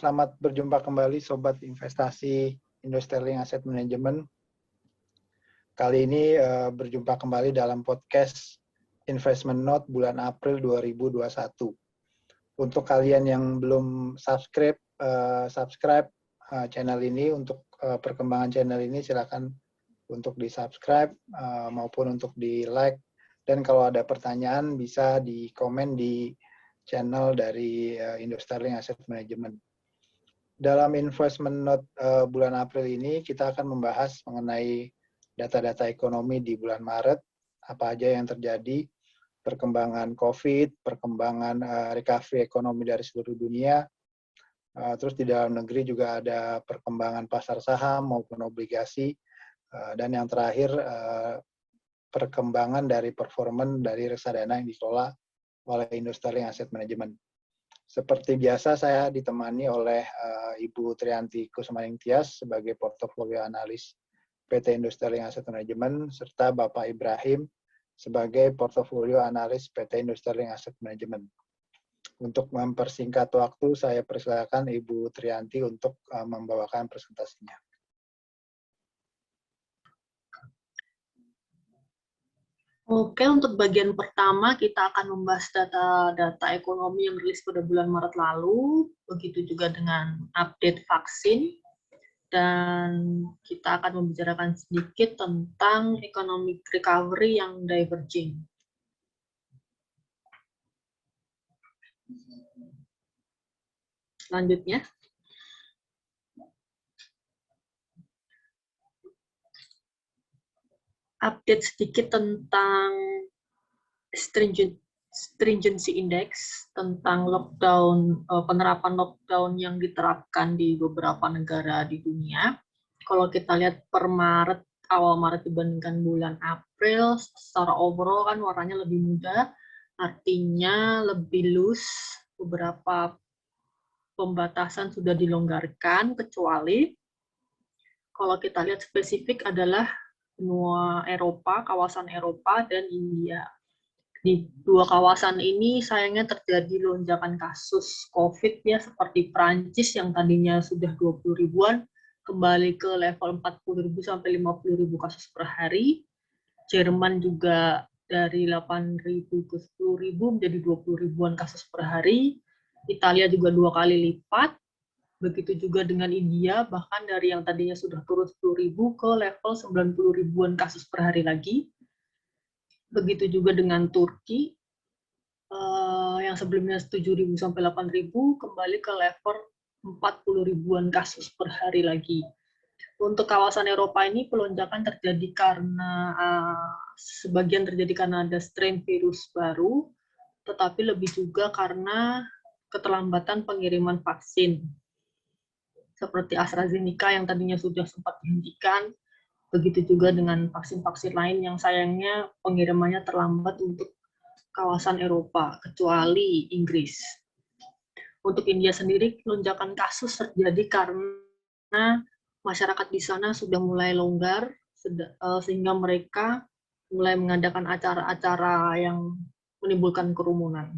selamat berjumpa kembali Sobat Investasi Indo Sterling Asset Management. Kali ini berjumpa kembali dalam podcast Investment Note bulan April 2021. Untuk kalian yang belum subscribe channel ini, untuk perkembangan channel ini silakan untuk di-subscribe maupun untuk di-like. Dan kalau ada pertanyaan bisa di-komen di channel dari Indo Sterling Asset Management. Dalam Investment Note bulan April ini kita akan membahas mengenai data-data ekonomi di bulan Maret, apa aja yang terjadi, perkembangan COVID, perkembangan recovery ekonomi dari seluruh dunia, terus di dalam negeri juga ada perkembangan pasar saham maupun obligasi, dan yang terakhir perkembangan dari performan dari reksadana yang dikelola oleh Indo Sterling Asset Management. Seperti biasa saya ditemani oleh Ibu Trianti Kusmaning Tias sebagai portofolio analis PT Indo Sterling Asset Management serta Bapak Ibrahim sebagai portofolio analis PT Indo Sterling Asset Management. Untuk mempersingkat waktu, saya persilakan Ibu Trianti untuk membawakan presentasinya. Oke, untuk bagian pertama kita akan membahas data ekonomi yang rilis pada bulan Maret lalu, begitu juga dengan update vaksin, dan kita akan membicarakan sedikit tentang economic recovery yang diverging. Selanjutnya. Update sedikit tentang stringency index, tentang lockdown, penerapan lockdown yang diterapkan di beberapa negara di dunia. Kalau kita lihat per Maret, awal Maret dibandingkan bulan April, secara overall kan warnanya lebih muda, artinya lebih loose, beberapa pembatasan sudah dilonggarkan, kecuali kalau kita lihat spesifik adalah benua Eropa, kawasan Eropa, dan India. Di dua kawasan ini sayangnya terjadi lonjakan kasus COVID ya, seperti Prancis yang tadinya sudah 20 ribuan, kembali ke level 40.000 sampai 50.000 kasus per hari. Jerman juga dari 8.000 ke 10.000 menjadi 20 ribuan kasus per hari. Italia juga 2 kali lipat. Begitu juga dengan India, bahkan dari yang tadinya sudah turun 10.000 ke level 90 ribuan kasus per hari lagi. Begitu juga dengan Turki, yang sebelumnya 7.000 sampai 8.000, kembali ke level 40 ribuan kasus per hari lagi. Untuk kawasan Eropa ini, pelonjakan terjadi karena, sebagian terjadi karena ada strain virus baru, tetapi lebih juga karena keterlambatan pengiriman vaksin. Seperti AstraZeneca yang tadinya sudah sempat dihentikan, begitu juga dengan vaksin-vaksin lain yang sayangnya pengirimannya terlambat untuk kawasan Eropa, kecuali Inggris. Untuk India sendiri, lonjakan kasus terjadi karena masyarakat di sana sudah mulai longgar, sehingga mereka mulai mengadakan acara-acara yang menimbulkan kerumunan.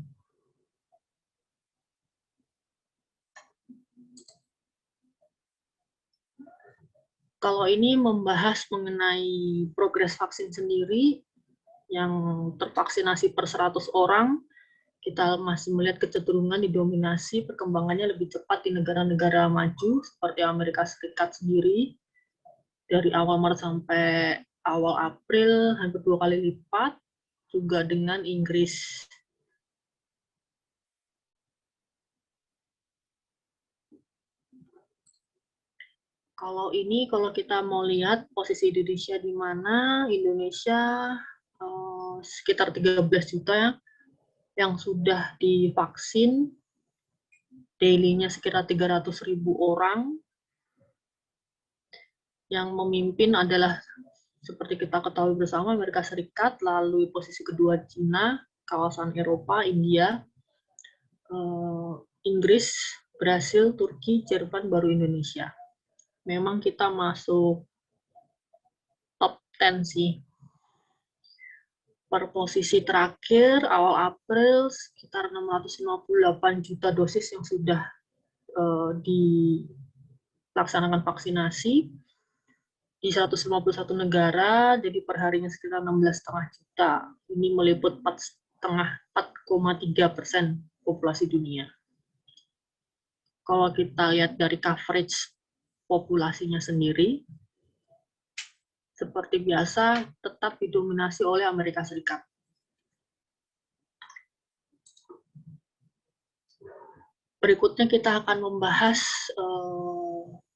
Kalau ini membahas mengenai progres vaksin sendiri, yang tervaksinasi per 100 orang, kita masih melihat kecenderungan didominasi perkembangannya lebih cepat di negara-negara maju, seperti Amerika Serikat sendiri, dari awal Maret sampai awal April, hampir 2 kali lipat, juga dengan Inggris. Kalau kita mau lihat posisi Indonesia di mana, Indonesia sekitar 13 juta ya, yang sudah divaksin, daily-nya sekitar 300.000 orang. Yang memimpin adalah, seperti kita ketahui bersama, Amerika Serikat, lalu posisi kedua Cina, kawasan Eropa, India, Inggris, Brasil, Turki, Jerman, baru Indonesia. Memang kita masuk top 10 sih. Per posisi terakhir, awal April, sekitar 658 juta dosis yang sudah dilaksanakan vaksinasi di 151 negara, jadi perharinya sekitar 16,5 juta. Ini meliput 4,3% populasi dunia. Kalau kita lihat dari coverage populasinya sendiri, seperti biasa tetap didominasi oleh Amerika Serikat. Berikutnya kita akan membahas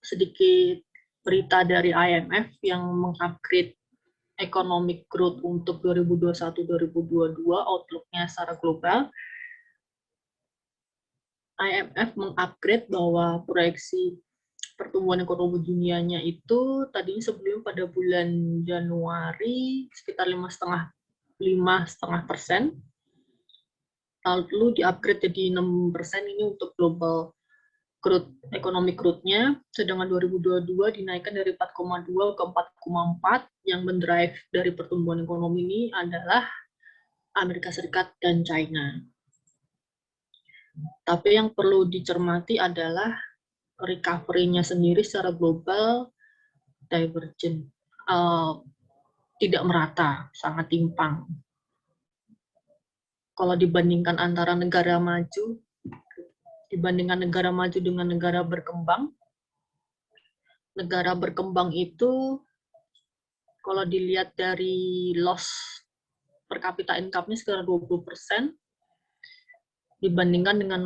sedikit berita dari IMF yang mengupgrade economic growth untuk 2021-2022, outlook-nya secara global. IMF mengupgrade bahwa proyeksi pertumbuhan ekonomi dunianya itu tadinya sebelum pada bulan Januari sekitar 5,5%, lalu di-upgrade jadi 6% ini untuk global growth, economic growth-nya, sedangkan 2022 dinaikkan dari 4,2 ke 4,4, yang mendrive dari pertumbuhan ekonomi ini adalah Amerika Serikat dan China. Tapi yang perlu dicermati adalah recovery-nya sendiri secara global divergent, tidak merata, sangat timpang. Kalau dibandingkan antara negara maju, dibandingkan negara maju dengan negara berkembang itu kalau dilihat dari loss per kapita income-nya sekitar 20%, dibandingkan dengan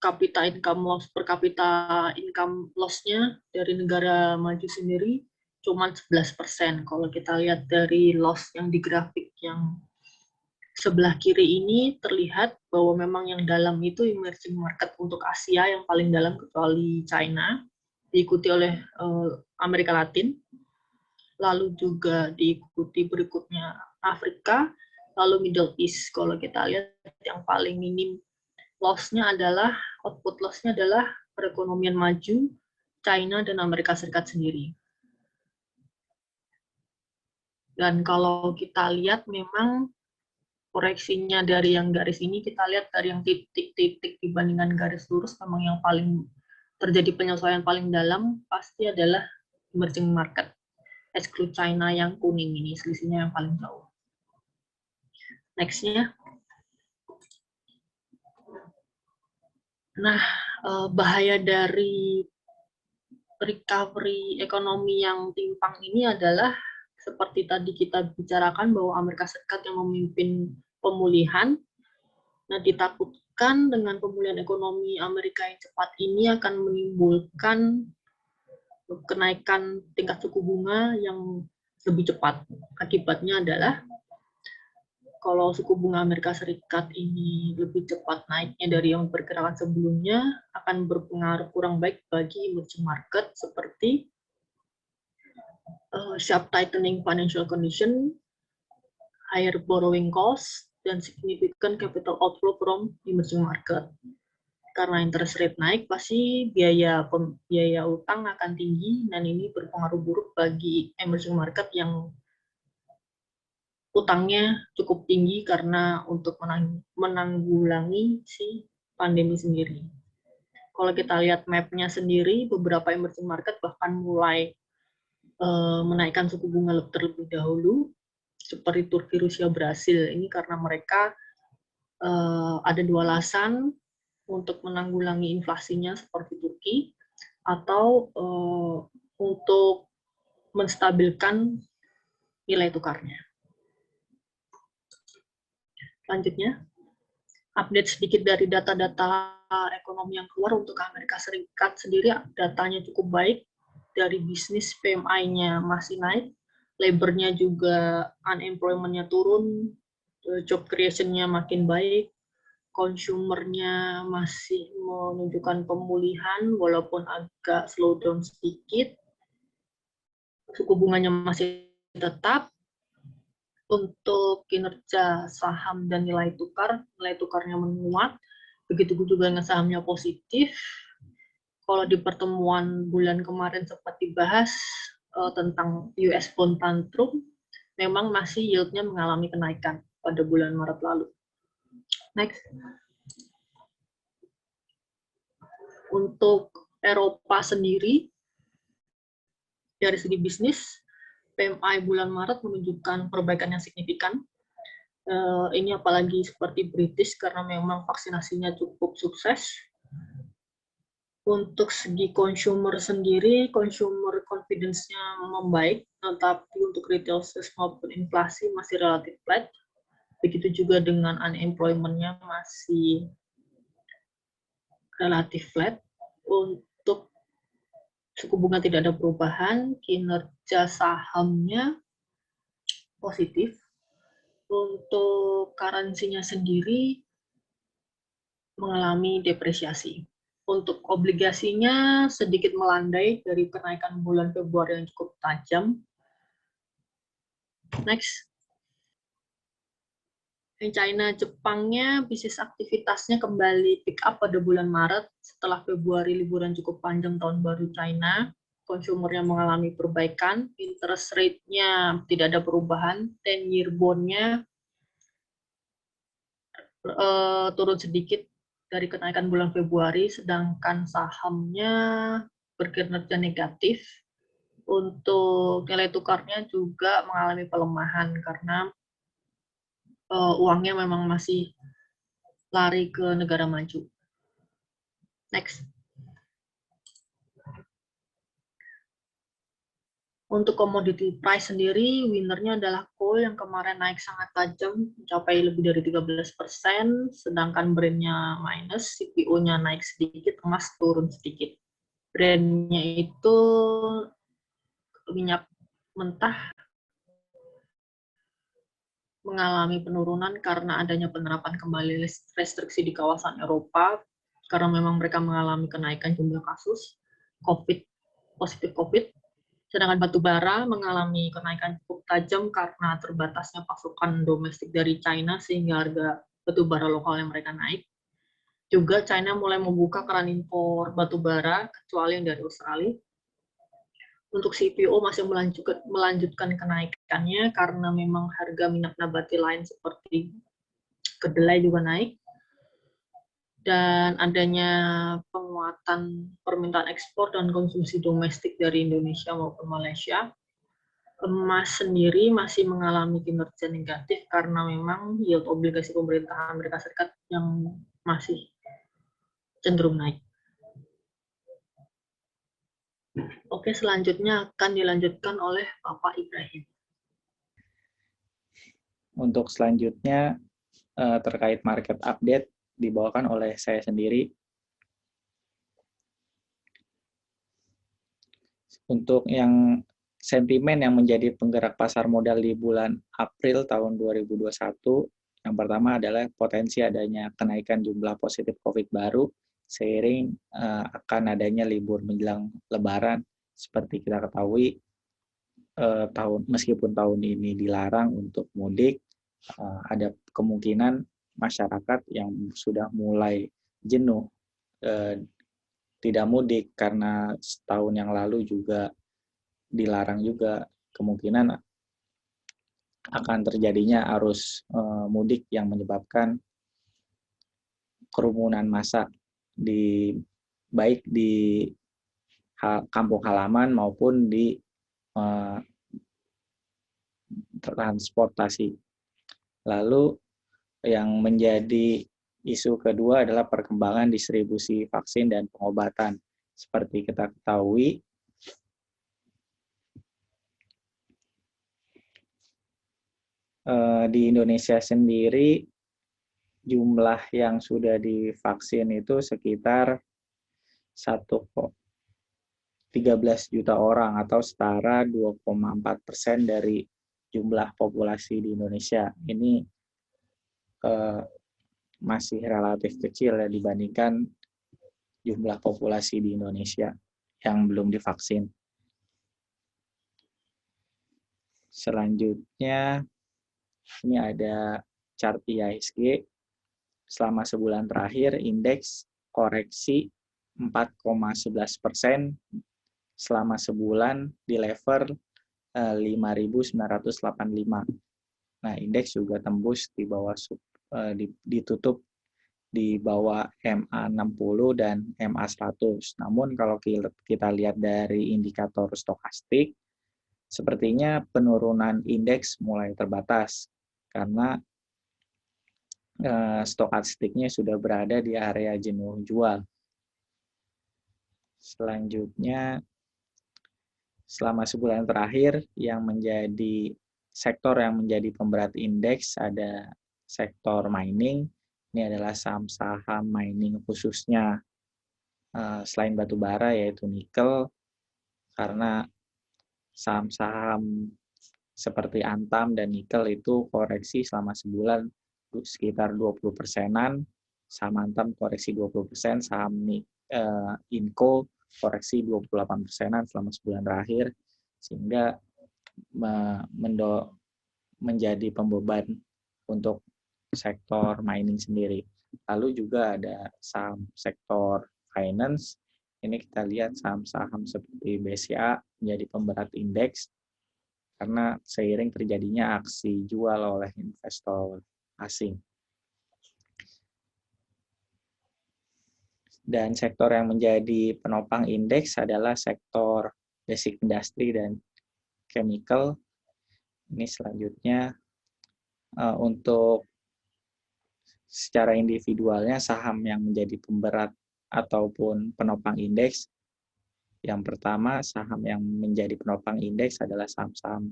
kapita income loss per kapita income loss-nya dari negara maju sendiri cuma 11%. Kalau kita lihat dari loss yang di grafik yang sebelah kiri ini terlihat bahwa memang yang dalam itu emerging market untuk Asia yang paling dalam kecuali China, diikuti oleh Amerika Latin, lalu juga diikuti berikutnya Afrika, lalu Middle East. Kalau kita lihat yang paling minim loss-nya adalah, output loss-nya adalah perekonomian maju, China dan Amerika Serikat sendiri. Dan kalau kita lihat memang koreksinya dari yang garis ini, kita lihat dari yang titik-titik dibandingkan garis lurus, memang yang paling terjadi penyesuaian paling dalam pasti adalah emerging market. Exclude China yang kuning ini, selisihnya yang paling jauh. Next-nya. Nah, bahaya dari recovery ekonomi yang timpang ini adalah seperti tadi kita bicarakan bahwa Amerika Serikat yang memimpin pemulihan. Nah, ditakutkan dengan pemulihan ekonomi Amerika yang cepat ini akan menimbulkan kenaikan tingkat suku bunga yang lebih cepat. Akibatnya adalah kalau suku bunga Amerika Serikat ini lebih cepat naiknya dari yang perkirakan sebelumnya, akan berpengaruh kurang baik bagi emerging market seperti sharp tightening financial condition, higher borrowing cost, dan significant capital outflow from emerging market. Karena interest rate naik, pasti biaya utang akan tinggi, dan ini berpengaruh buruk bagi emerging market yang utangnya cukup tinggi karena untuk menanggulangi si pandemi sendiri. Kalau kita lihat map-nya sendiri, beberapa emerging market bahkan mulai menaikkan suku bunga terlebih dahulu, seperti Turki, Rusia, Brasil. Ini karena mereka ada dua alasan untuk menanggulangi inflasinya seperti Turki, atau untuk menstabilkan nilai tukarnya. Selanjutnya, update sedikit dari data-data ekonomi yang keluar untuk Amerika Serikat sendiri, datanya cukup baik. Dari bisnis PMI-nya masih naik, labor-nya juga unemployment-nya turun, job creation-nya makin baik, consumer-nya masih menunjukkan pemulihan walaupun agak slow down sedikit, suku bunganya masih tetap. Untuk kinerja saham dan nilai tukarnya menguat, begitu juga dengan sahamnya positif. Kalau di pertemuan bulan kemarin sempat dibahas tentang US bond tantrum, memang masih yield-nya mengalami kenaikan pada bulan Maret lalu. Next. Untuk Eropa sendiri, dari segi bisnis, PMI bulan Maret menunjukkan perbaikan yang signifikan. Ini apalagi seperti British karena memang vaksinasinya cukup sukses. Untuk segi consumer sendiri, consumer confidence-nya membaik, tetapi untuk retail sales maupun inflasi masih relatif flat. Begitu juga dengan unemployment-nya masih relatif flat. Untuk suku bunga tidak ada perubahan, kinerja sahamnya positif. Untuk currency-nya sendiri mengalami depresiasi. Untuk obligasinya sedikit melandai dari kenaikan bulan Februari yang cukup tajam. Next. China, Jepangnya bisnis aktivitasnya kembali pick up pada bulan Maret setelah Februari liburan cukup panjang tahun baru China. Konsumernya mengalami perbaikan, interest rate-nya tidak ada perubahan, 10-year bond-nya turun sedikit dari kenaikan bulan Februari, sedangkan sahamnya berkinerja negatif. Untuk nilai tukarnya juga mengalami pelemahan karena uangnya memang masih lari ke negara maju. Next. Untuk commodity price sendiri, winnernya adalah coal yang kemarin naik sangat tajam, mencapai lebih dari 13%, sedangkan Brent-nya minus, CPO-nya naik sedikit, emas turun sedikit. Brent-nya itu minyak mentah mengalami penurunan karena adanya penerapan kembali restriksi di kawasan Eropa, karena memang mereka mengalami kenaikan jumlah kasus positif COVID. Sedangkan batu bara mengalami kenaikan cukup tajam karena terbatasnya pasokan domestik dari China sehingga harga batu bara lokal yang mereka naik. Juga China mulai membuka keran impor batu bara kecuali yang dari Australia. Untuk CPO masih melanjutkan kenaikannya karena memang harga minyak nabati lain seperti kedelai juga naik. Dan adanya penguatan permintaan ekspor dan konsumsi domestik dari Indonesia maupun Malaysia. Emas sendiri masih mengalami kinerja negatif karena memang yield obligasi pemerintah Amerika Serikat yang masih cenderung naik. Oke, selanjutnya akan dilanjutkan oleh Bapak Ibrahim. Untuk selanjutnya terkait market update dibawakan oleh saya sendiri. Untuk yang sentimen yang menjadi penggerak pasar modal di bulan April tahun 2021, yang pertama adalah potensi adanya kenaikan jumlah positif COVID baru seiring akan adanya libur menjelang Lebaran. Seperti kita ketahui, meskipun tahun ini dilarang untuk mudik, ada kemungkinan masyarakat yang sudah mulai jenuh tidak mudik karena setahun yang lalu juga dilarang juga, kemungkinan akan terjadinya arus mudik yang menyebabkan kerumunan massa baik di kampung halaman maupun di transportasi. Lalu yang menjadi isu kedua adalah perkembangan distribusi vaksin dan pengobatan. Seperti kita ketahui, di Indonesia sendiri jumlah yang sudah divaksin itu sekitar 1,13 juta orang atau setara 2,4% dari jumlah populasi di Indonesia. Ini masih relatif kecil ya dibandingkan jumlah populasi di Indonesia yang belum divaksin. Selanjutnya, ini ada chart IHSG. Selama sebulan terakhir, indeks koreksi 4,11% selama sebulan di level 5.985. Nah, indeks juga tembus di bawah ditutup di bawah MA60 dan MA100. Namun kalau kita lihat dari indikator stokastik, sepertinya penurunan indeks mulai terbatas karena stokastiknya sudah berada di area jenuh jual. Selanjutnya, selama sebulan terakhir sektor yang menjadi pemberat indeks ada sektor mining. Ini adalah saham-saham mining khususnya selain batu bara yaitu nikel, karena saham-saham seperti Antam dan nikel itu koreksi selama sebulan sekitar 20%-an, saham Antam koreksi 20%, saham Inco koreksi 28%-an selama sebulan terakhir, sehingga menjadi pembeban untuk sektor mining sendiri. Lalu juga ada saham sektor finance. Ini kita lihat saham-saham seperti BCA menjadi pemberat indeks karena seiring terjadinya aksi jual oleh investor asing. Dan sektor yang menjadi penopang indeks adalah sektor basic industry dan chemical. Ini selanjutnya untuk secara individualnya saham yang menjadi pemberat ataupun penopang indeks. Yang pertama, saham yang menjadi penopang indeks adalah saham-saham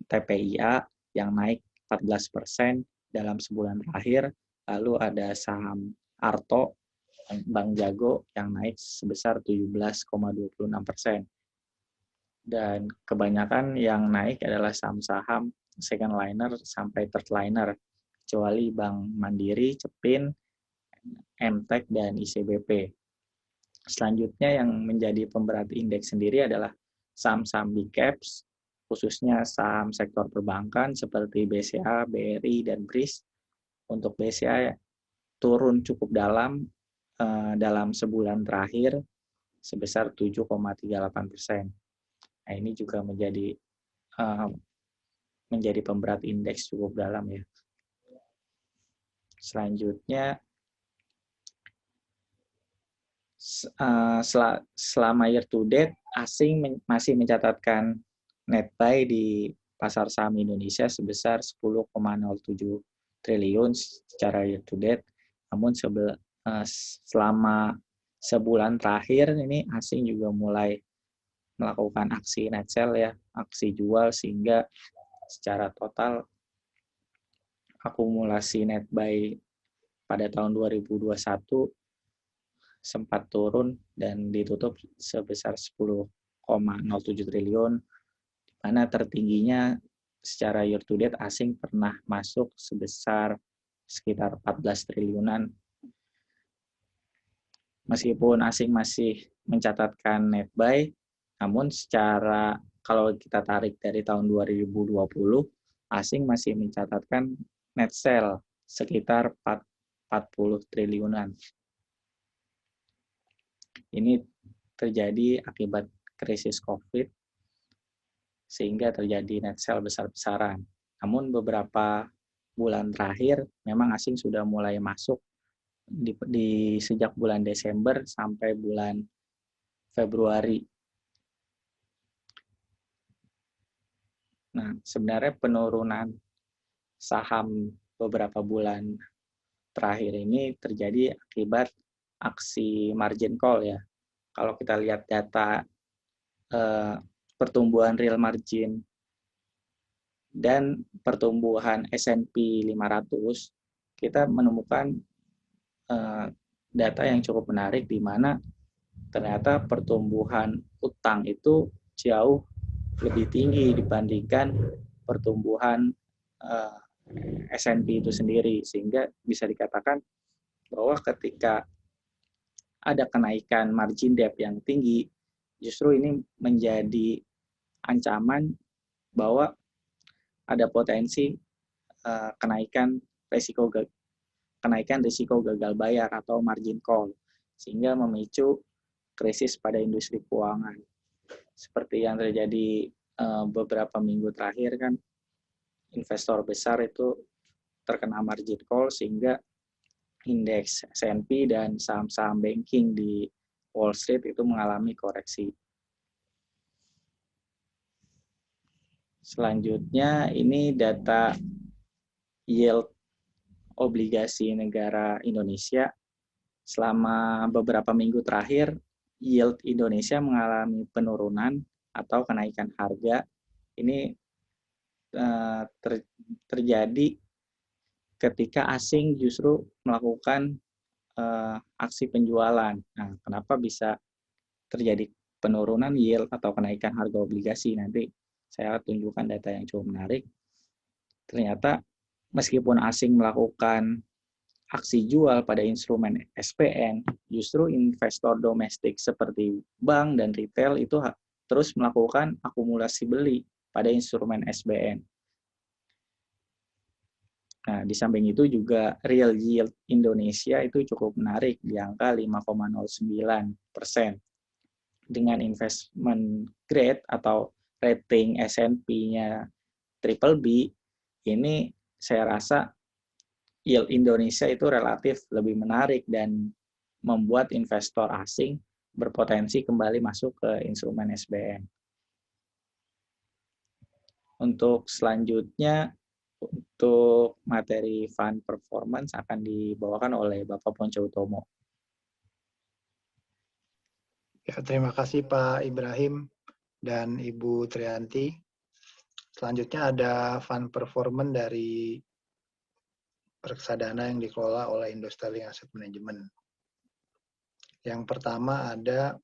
TPIA yang naik 14% dalam sebulan terakhir. Lalu ada saham Arto, Bank Jago yang naik sebesar 17,26%. Dan kebanyakan yang naik adalah saham-saham second liner sampai third liner, kecuali Bank Mandiri, Cepin, MTEK, dan ICBP. Selanjutnya yang menjadi pemberat indeks sendiri adalah saham-saham big caps, khususnya saham sektor perbankan seperti BCA, BRI, dan BRIS. Untuk BCA turun cukup dalam sebulan terakhir sebesar 7,38%. Nah, ini juga menjadi pemberat indeks cukup dalam ya. Selanjutnya, selama year to date, asing masih mencatatkan net buy di pasar saham Indonesia sebesar 10,07 triliun secara year to date. Namun selama sebulan terakhir ini asing juga mulai melakukan aksi net sell ya, aksi jual, sehingga secara total akumulasi net buy pada tahun 2021 sempat turun dan ditutup sebesar 10,07 triliun, di mana tertingginya secara year to date asing pernah masuk sebesar sekitar 14 triliunan. Meskipun asing masih mencatatkan net buy, namun kalau kita tarik dari tahun 2020, asing masih mencatatkan net sell sekitar 40 triliunan. Ini terjadi akibat krisis COVID, sehingga terjadi net sell besar-besaran. Namun beberapa bulan terakhir, memang asing sudah mulai masuk di sejak bulan Desember sampai bulan Februari. Nah, sebenarnya penurunan saham beberapa bulan terakhir ini terjadi akibat aksi margin call ya. Kalau kita lihat data pertumbuhan real margin dan pertumbuhan S&P 500, kita menemukan data yang cukup menarik di mana ternyata pertumbuhan utang itu jauh lebih tinggi dibandingkan pertumbuhan S&P itu sendiri, sehingga bisa dikatakan bahwa ketika ada kenaikan margin debt yang tinggi, justru ini menjadi ancaman bahwa ada potensi kenaikan risiko gagal bayar atau margin call, sehingga memicu krisis pada industri keuangan. Seperti yang terjadi beberapa minggu terakhir kan, investor besar itu terkena margin call sehingga indeks S&P dan saham-saham banking di Wall Street itu mengalami koreksi. Selanjutnya ini data yield obligasi negara Indonesia. Selama beberapa minggu terakhir, yield Indonesia mengalami penurunan atau kenaikan harga. Ini terjadi ketika asing justru melakukan aksi penjualan. Nah, kenapa bisa terjadi penurunan yield atau kenaikan harga obligasi? Nanti saya tunjukkan data yang cukup menarik. Ternyata meskipun asing melakukan aksi jual pada instrumen SPN, justru investor domestik seperti bank dan retail itu terus melakukan akumulasi beli pada instrumen SBN. Nah, di samping itu juga real yield Indonesia itu cukup menarik di angka 5,09%. Dengan investment grade atau rating S&P-nya BBB, ini saya rasa yield Indonesia itu relatif lebih menarik dan membuat investor asing berpotensi kembali masuk ke instrumen SBN. Untuk selanjutnya, untuk materi fund performance akan dibawakan oleh Bapak Ponce Utomo. Ya, terima kasih Pak Ibrahim dan Ibu Trianti. Selanjutnya ada fund performance dari reksadana yang dikelola oleh Indo-Sterling Asset Management. Yang pertama ada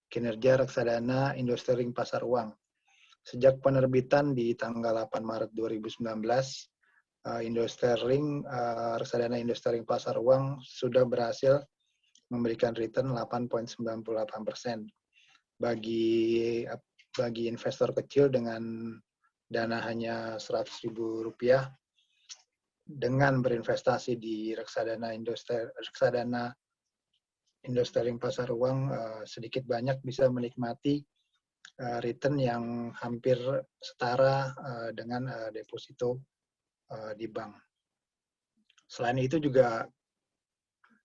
kinerja reksadana Indo-Sterling Pasar Uang. Sejak penerbitan di tanggal 8 Maret 2019, reksadana Indo-Sterling Pasar Uang sudah berhasil memberikan return 8,98%. Bagi investor kecil dengan dana hanya Rp100.000 dengan berinvestasi di reksadana Indo-Sterling Pasar Uang, sedikit banyak bisa menikmati return yang hampir setara dengan deposito di bank. Selain itu juga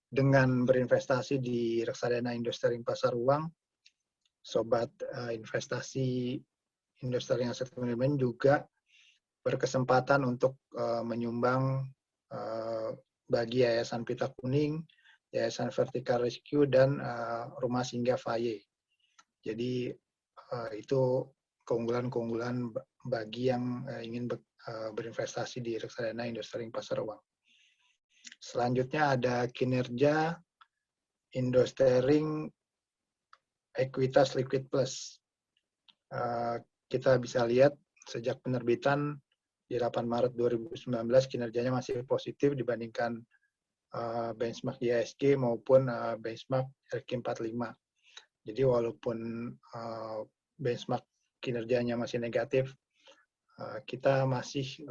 dengan berinvestasi di reksadana Indo-Sterling Pasar Uang, sobat investasi Indo-Sterling Asset Management juga berkesempatan untuk menyumbang bagi Yayasan Pita Kuning, Yayasan Vertical Rescue, dan Rumah Singgah Faye. Jadi itu keunggulan-keunggulan bagi yang ingin berinvestasi di reksadana Indo-Sterling Pasar Uang. Selanjutnya ada kinerja Indo-Sterling Equitas Liquid Plus. Kita bisa lihat sejak penerbitan di 8 Marit 2019 kinerjanya masih positif dibandingkan benchmark IHSG maupun benchmark RQ45. Jadi walaupun benchmark kinerjanya masih negatif, kita masih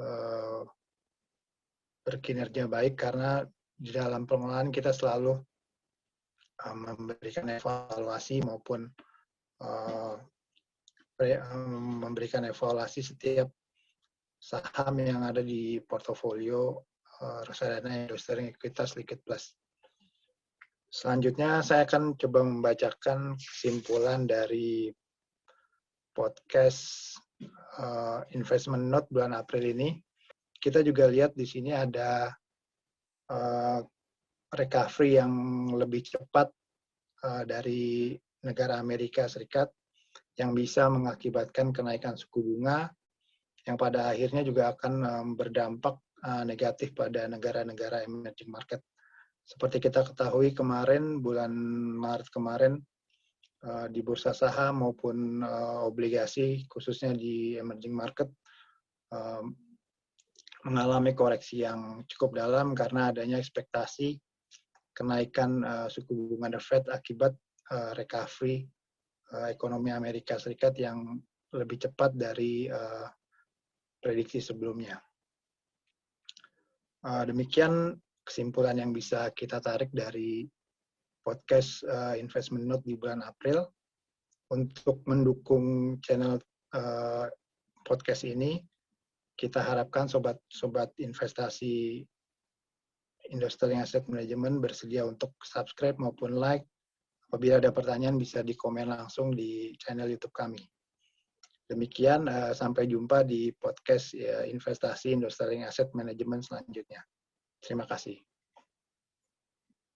berkinerja baik karena di dalam pengelolaan kita selalu memberikan evaluasi maupun memberikan evaluasi setiap saham yang ada di portofolio reksadana Indo-Sterling Equitas Liquid Plus. Selanjutnya saya akan coba membacakan kesimpulan dari podcast Investment Note bulan April ini. Kita juga lihat di sini ada recovery yang lebih cepat dari negara Amerika Serikat yang bisa mengakibatkan kenaikan suku bunga yang pada akhirnya juga akan berdampak negatif pada negara-negara emerging market. Seperti kita ketahui kemarin, bulan Maret kemarin, di bursa saham maupun obligasi, khususnya di emerging market, mengalami koreksi yang cukup dalam karena adanya ekspektasi kenaikan suku bunga The Fed akibat recovery ekonomi Amerika Serikat yang lebih cepat dari prediksi sebelumnya. Demikian kesimpulan yang bisa kita tarik dari podcast Investment Note di bulan April. Untuk mendukung channel podcast ini, kita harapkan sobat investasi Indostelink Asset Management bersedia untuk subscribe maupun like. Apabila ada pertanyaan bisa dikomen langsung di channel YouTube kami. Demikian, sampai jumpa di podcast investasi Indostelink Asset Management selanjutnya. Terima kasih.